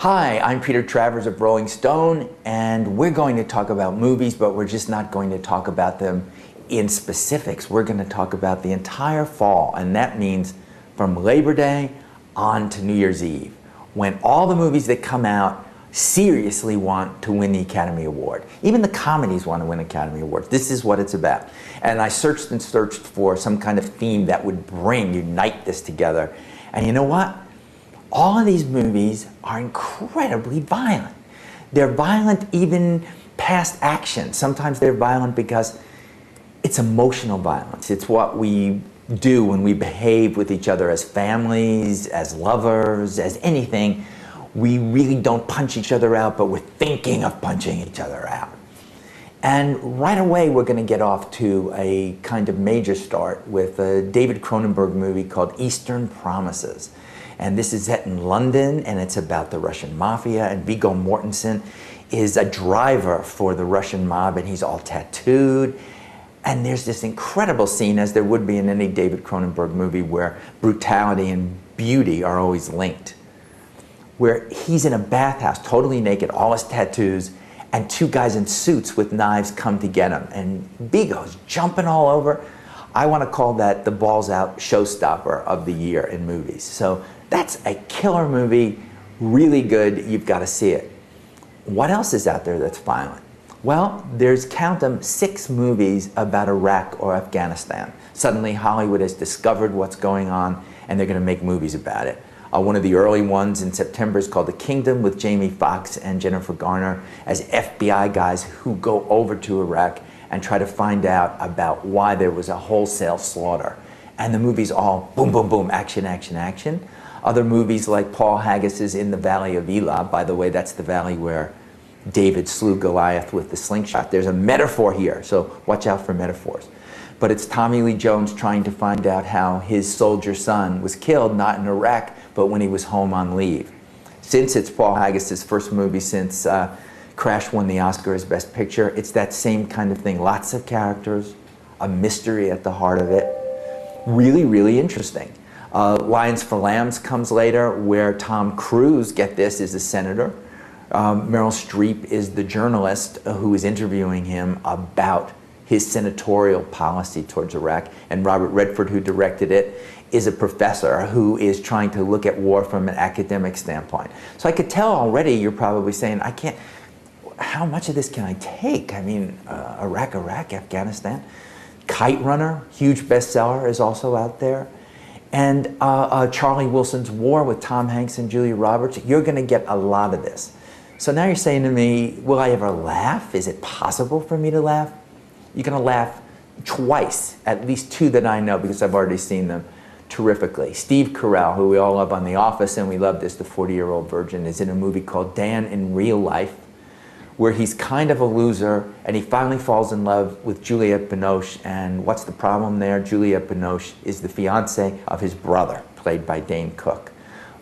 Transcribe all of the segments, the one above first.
Hi, I'm Peter Travers of Rolling Stone, and we're going to talk about movies, but we're just not going to talk about them in specifics. We're going to talk about the entire fall, and that means from Labor Day on to New Year's Eve, when all the movies that come out seriously want to win the Academy Award. Even the comedies want to win Academy Awards. This is what it's about. And I searched and searched for some kind of theme that would unite this together. And you know what? All of these movies are incredibly violent. They're violent even past action. Sometimes they're violent because it's emotional violence. It's what we do when we behave with each other as families, as lovers, as anything. We really don't punch each other out, but we're thinking of punching each other out. And right away, we're going to get off to a kind of major start with a David Cronenberg movie called Eastern Promises. And this is set in London, and it's about the Russian mafia, and Viggo Mortensen is a driver for the Russian mob, and he's all tattooed. And there's this incredible scene, as there would be in any David Cronenberg movie, where brutality and beauty are always linked, where he's in a bathhouse, totally naked, all his tattoos, and two guys in suits with knives come to get him. And Viggo's jumping all over. I want to call that the balls out showstopper of the year in movies. So that's a killer movie, really good, you've got to see it. What else is out there that's violent? Well, there's, count them, 6 movies about Iraq or Afghanistan. Suddenly Hollywood has discovered what's going on, and they're going to make movies about it. One of the early ones in September is called The Kingdom, with Jamie Foxx and Jennifer Garner as FBI guys who go over to Iraq and try to find out about why there was a wholesale slaughter. And the movie's all boom, boom, boom, action, action, action. Other movies like Paul Haggis's In the Valley of Elah. By the way, that's the valley where David slew Goliath with the slingshot. There's a metaphor here, so watch out for metaphors. But it's Tommy Lee Jones trying to find out how his soldier son was killed, not in Iraq, but when he was home on leave. Since it's Paul Haggis's first movie since Crash won the Oscar as Best Picture, it's that same kind of thing. Lots of characters, a mystery at the heart of it. Really, really interesting. Lions for Lambs comes later, where Tom Cruise, get this, is a senator. Meryl Streep is the journalist who is interviewing him about his senatorial policy towards Iraq. And Robert Redford, who directed it, is a professor who is trying to look at war from an academic standpoint. So I could tell already you're probably saying, I can't, how much of this can I take? I mean, Iraq, Afghanistan. Kite Runner, huge bestseller, is also out there. And Charlie Wilson's War with Tom Hanks and Julia Roberts. You're going to get a lot of this. So now you're saying to me, will I ever laugh? Is it possible for me to laugh? You're going to laugh twice, at least 2 that I know, because I've already seen them terrifically. Steve Carell, who we all love on The Office, and we love this, the 40-year-old virgin, is in a movie called Dan in Real Life, where he's kind of a loser, and he finally falls in love with Juliette Binoche. And what's the problem there? Juliette Binoche is the fiance of his brother, played by Dane Cook.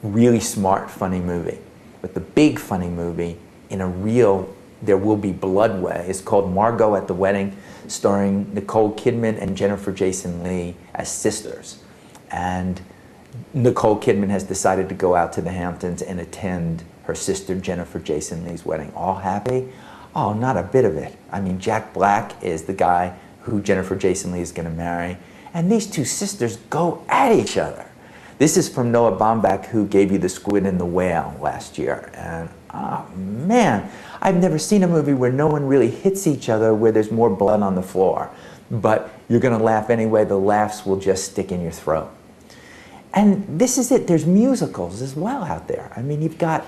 Really smart, funny movie. But the big funny movie, in a real There Will Be Blood way, is called Margot at the Wedding, starring Nicole Kidman and Jennifer Jason Leigh as sisters. And Nicole Kidman has decided to go out to the Hamptons and attend her sister Jennifer Jason Leigh's wedding. All happy? Oh, not a bit of it. I mean, Jack Black is the guy who Jennifer Jason Leigh is going to marry. And these two sisters go at each other. This is from Noah Baumbach, who gave you The Squid and the Whale last year. And, oh man, I've never seen a movie where no one really hits each other, where there's more blood on the floor. But you're going to laugh anyway. The laughs will just stick in your throat. And this is it. There's musicals as well out there. I mean, you've got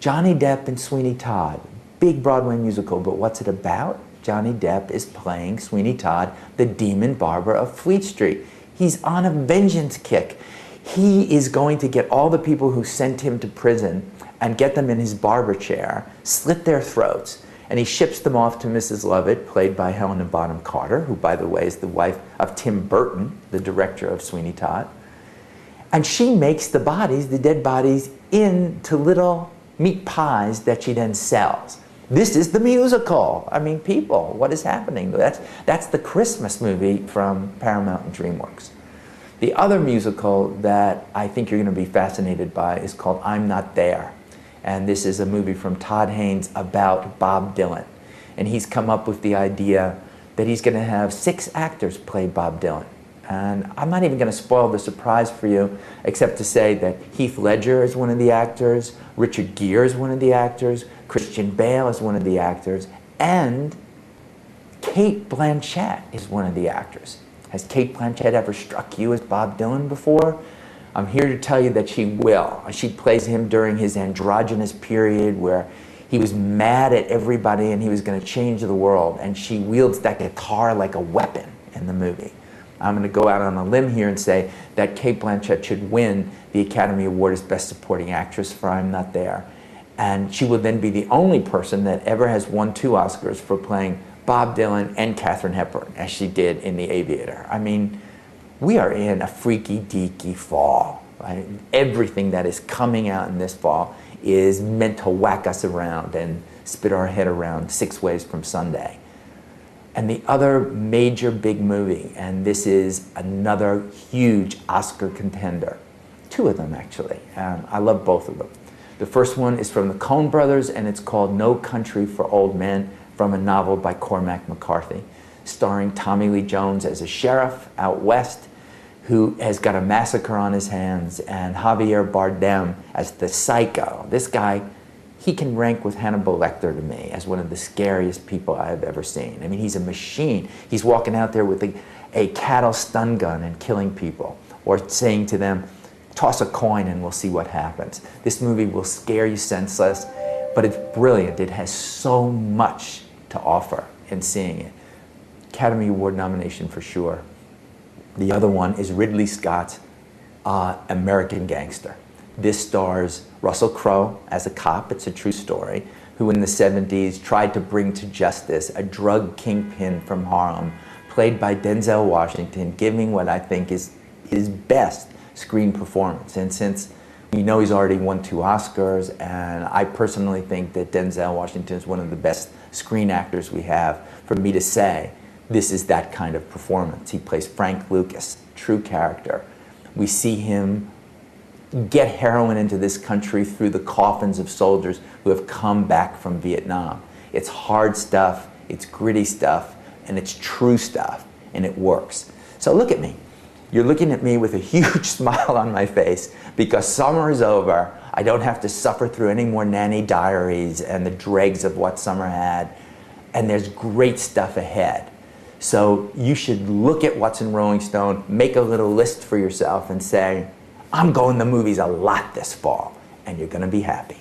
Johnny Depp and Sweeney Todd, big Broadway musical, but what's it about? Johnny Depp is playing Sweeney Todd, the demon barber of Fleet Street. He's on a vengeance kick. He is going to get all the people who sent him to prison and get them in his barber chair, slit their throats, and he ships them off to Mrs. Lovett, played by Helena Bonham Carter, who, by the way, is the wife of Tim Burton, the director of Sweeney Todd. And she makes the bodies, the dead bodies, into little meat pies that she then sells. This is the musical. I mean, people, what is happening? That's the Christmas movie from Paramount and DreamWorks. The other musical that I think you're going to be fascinated by is called I'm Not There. And this is a movie from Todd Haynes about Bob Dylan. And he's come up with the idea that he's going to have 6 actors play Bob Dylan. And I'm not even going to spoil the surprise for you, except to say that Heath Ledger is one of the actors, Richard Gere is one of the actors, Christian Bale is one of the actors, and Cate Blanchett is one of the actors. Has Cate Blanchett ever struck you as Bob Dylan before? I'm here to tell you that she will. She plays him during his androgynous period where he was mad at everybody and he was going to change the world, and she wields that guitar like a weapon in the movie. I'm going to go out on a limb here and say that Cate Blanchett should win the Academy Award as Best Supporting Actress for I'm Not There. And she will then be the only person that ever has won 2 Oscars for playing Bob Dylan and Katharine Hepburn, as she did in The Aviator. I mean, we are in a freaky deaky fall. Right? Everything that is coming out in this fall is meant to whack us around and spit our head around 6 ways from Sunday. And the other major big movie, and this is another huge Oscar contender, 2 of them actually, and I love both of them. The first one is from the Coen brothers, and it's called No Country for Old Men, from a novel by Cormac McCarthy, starring Tommy Lee Jones as a sheriff out west who has got a massacre on his hands, and Javier Bardem as the psycho. This guy, he can rank with Hannibal Lecter to me as one of the scariest people I have ever seen. I mean, he's a machine. He's walking out there with a cattle stun gun and killing people, or saying to them, toss a coin and we'll see what happens. This movie will scare you senseless, but it's brilliant. It has so much to offer in seeing it. Academy Award nomination for sure. The other one is Ridley Scott's American Gangster. This stars Russell Crowe as a cop, it's a true story, who in the 70s tried to bring to justice a drug kingpin from Harlem, played by Denzel Washington, giving what I think is his best screen performance. And since we know he's already won 2 Oscars, and I personally think that Denzel Washington is one of the best screen actors we have, for me to say, this is that kind of performance. He plays Frank Lucas, true character. We see him get heroin into this country through the coffins of soldiers who have come back from Vietnam. It's hard stuff, it's gritty stuff, and it's true stuff, and it works. So look at me. You're looking at me with a huge smile on my face because summer is over. I don't have to suffer through any more nanny diaries and the dregs of what summer had, and there's great stuff ahead. So you should look at what's in Rolling Stone, make a little list for yourself and say, I'm going to movies a lot this fall, and you're going to be happy.